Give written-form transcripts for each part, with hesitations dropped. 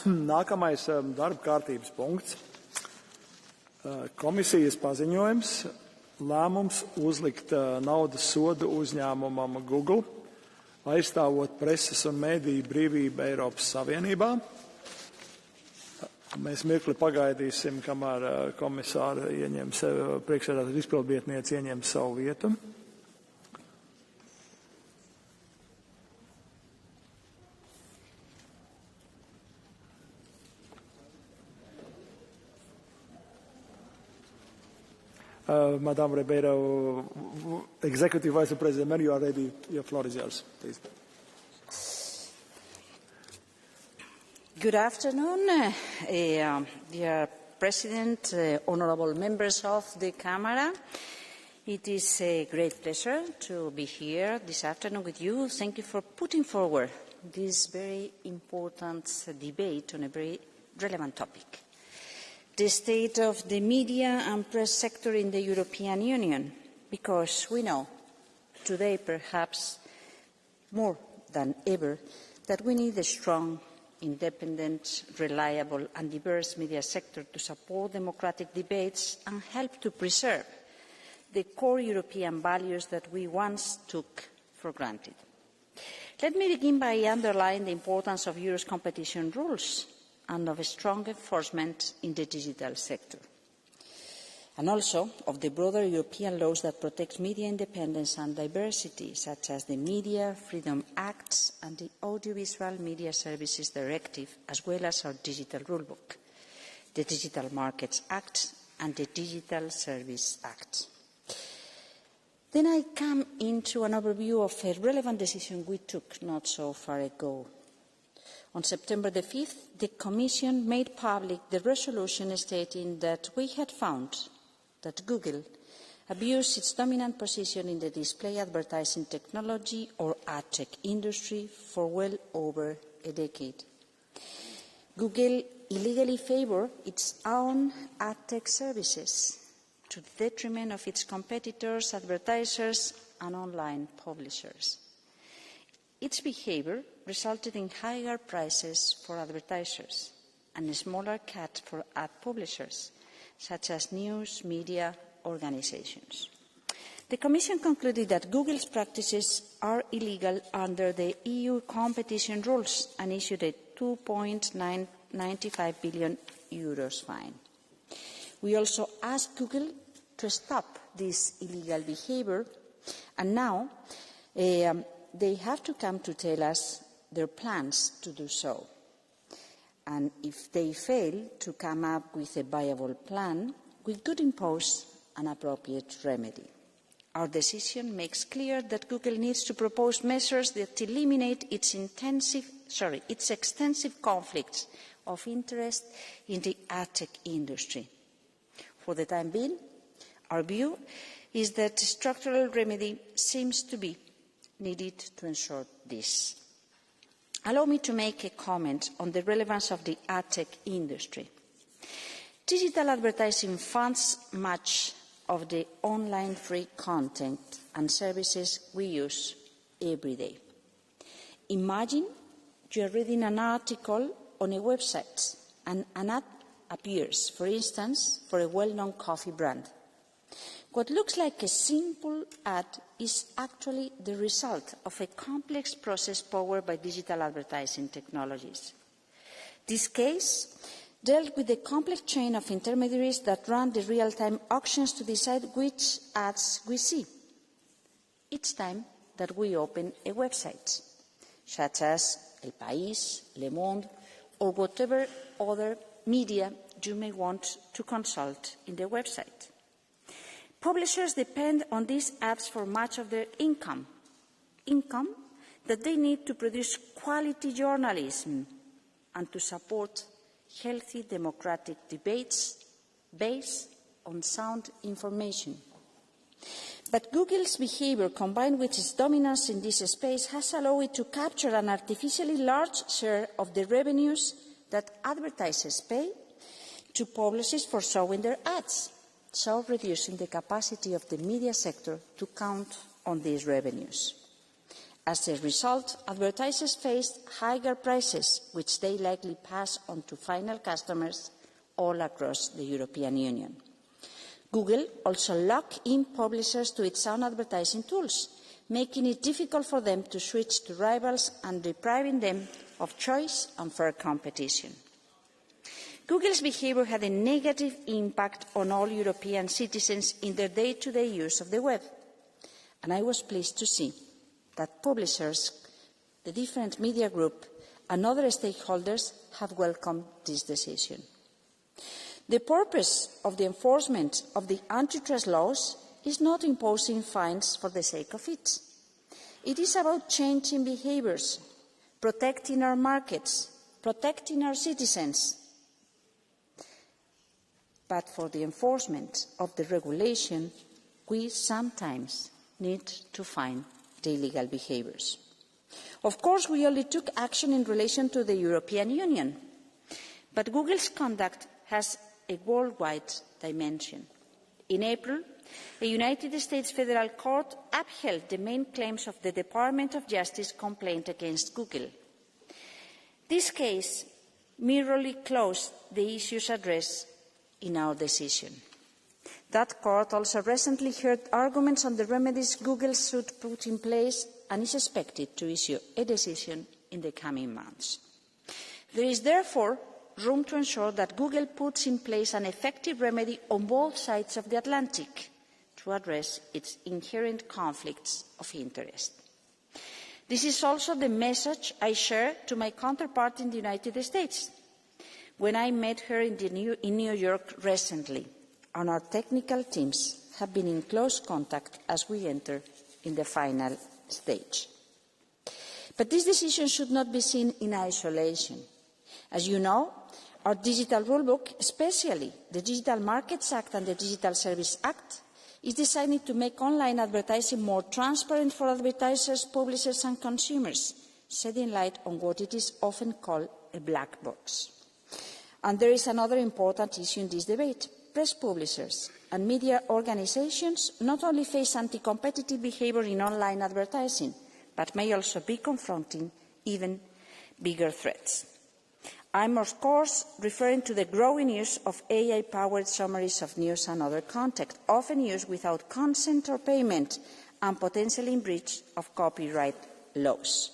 Nākamais darba kārtības punkts. Komisijas paziņojums, lēmums uzlikt naudas sodu uzņēmumam Google, aizstāvot preses un mediju brīvību Eiropas Savienībā. Mēs mirkli pagaidīsim, kamēr komisāra priekšsēdētāja izpildvietniece ieņem savu vietu. Madame Ribera, Executive Vice President, you are ready. Your floor is yours, please. Good afternoon, dear President, honourable members of the Camera. It is a great pleasure to be here this afternoon with you. Thank you for putting forward this very important debate on a very relevant topic. The state of the media and press sector in the European Union, because we know today perhaps more than ever that we need a strong, independent, reliable and diverse media sector to support democratic debates and help to preserve the core European values that we once took for granted. Let me begin by underlining the importance of Euro's competition rules and of a strong enforcement in the digital sector, and also of the broader European laws that protect media independence and diversity, such as the Media Freedom Acts and the Audiovisual Media Services Directive, as well as our digital rulebook, the Digital Markets Act and the Digital Service Act. Then I come into an overview of a relevant decision we took not so far ago. On September the 5th, the Commission made public the resolution stating that we had found that Google abused its dominant position in the display advertising technology or Adtech industry for well over a decade. Google illegally favoured its own Adtech services to the detriment of its competitors, advertisers and online publishers. Its behaviour resulted in higher prices for advertisers and a smaller cut for ad publishers, such as news media organisations. The Commission concluded that Google's practices are illegal under the EU competition rules and issued a €2.95 billion fine. We also asked Google to stop this illegal behaviour, and now they have to come to tell us their plans to do so. And if they fail to come up with a viable plan, we could impose an appropriate remedy. Our decision makes clear that Google needs to propose measures that eliminate its extensive conflicts of interest in the Adtech industry. For the time being, our view is that a structural remedy seems to be needed to ensure this. Allow me to make a comment on the relevance of the Adtech industry. Digital advertising funds much of the online free content and services we use every day. Imagine you're reading an article on a website and an ad appears, for instance, for a well-known coffee brand. What looks like a simple ad is actually the result of a complex process powered by digital advertising technologies. This case dealt with the complex chain of intermediaries that run the real-time auctions to decide which ads we see each time that we open a website, such as El País, Le Monde, or whatever other media you may want to consult in the website. Publishers depend on these ads for much of their income that they need to produce quality journalism and to support healthy democratic debates based on sound information. But Google's behaviour, combined with its dominance in this space, has allowed it to capture an artificially large share of the revenues that advertisers pay to publishers for showing their ads, so reducing the capacity of the media sector to count on these revenues. As a result, advertisers faced higher prices, which they likely pass on to final customers all across the European Union. Google also locked in publishers to its own advertising tools, making it difficult for them to switch to rivals and depriving them of choice and fair competition. Google's behaviour had a negative impact on all European citizens in their day-to-day use of the web, and I was pleased to see that publishers, the different media groups and other stakeholders have welcomed this decision. The purpose of the enforcement of the antitrust laws is not imposing fines for the sake of it. It is about changing behaviours, protecting our markets, protecting our citizens. But for the enforcement of the regulation, we sometimes need to find the illegal behaviours. Of course, we only took action in relation to the European Union, but Google's conduct has a worldwide dimension. In April, a United States federal court upheld the main claims of the Department of Justice complaint against Google. This case merely closed the issues addressed in our decision. That court also recently heard arguments on the remedies Google should put in place and is expected to issue a decision in the coming months. There is therefore room to ensure that Google puts in place an effective remedy on both sides of the Atlantic to address its inherent conflicts of interest. This is also the message I share to my counterpart in the United States when I met her in New York recently, and our technical teams have been in close contact as we enter in the final stage. But this decision should not be seen in isolation. As you know, our digital rulebook, especially the Digital Markets Act and the Digital Services Act, is designed to make online advertising more transparent for advertisers, publishers and consumers, shedding light on what it is often called a black box. And there is another important issue in this debate. Press publishers and media organisations not only face anti-competitive behaviour in online advertising, but may also be confronting even bigger threats. I am, of course, referring to the growing use of AI-powered summaries of news and other content, often used without consent or payment and potentially in breach of copyright laws.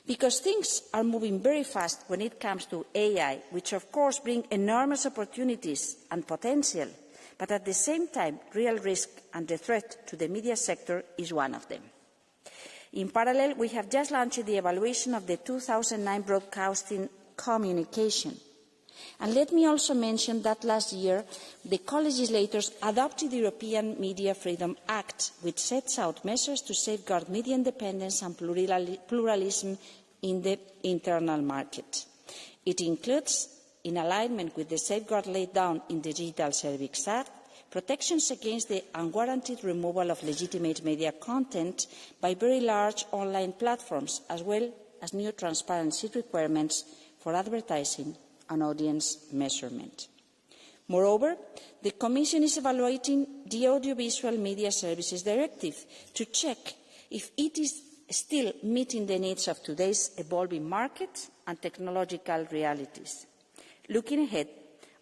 Because things are moving very fast when it comes to AI, which of course brings enormous opportunities and potential, but at the same time, real risk and the threat to the media sector is one of them. In parallel, we have just launched the evaluation of the 2009 broadcasting communication. And let me also mention that last year, the co-legislators adopted the European Media Freedom Act, which sets out measures to safeguard media independence and pluralism in the internal market. It includes, in alignment with the safeguard laid down in the Digital Services Act, protections against the unwarranted removal of legitimate media content by very large online platforms, as well as new transparency requirements for advertising and audience measurement. Moreover, the Commission is evaluating the Audiovisual Media Services Directive to check if it is still meeting the needs of today's evolving market and technological realities. Looking ahead,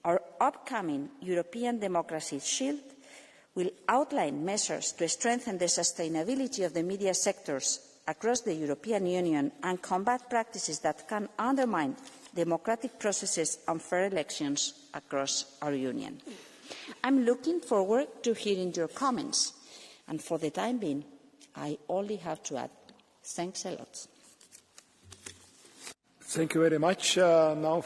our upcoming European Democracy Shield will outline measures to strengthen the sustainability of the media sectors across the European Union and combat practices that can undermine democratic processes and fair elections across our Union. I'm looking forward to hearing your comments, and for the time being, I only have to add, thanks a lot. Thank you very much. Now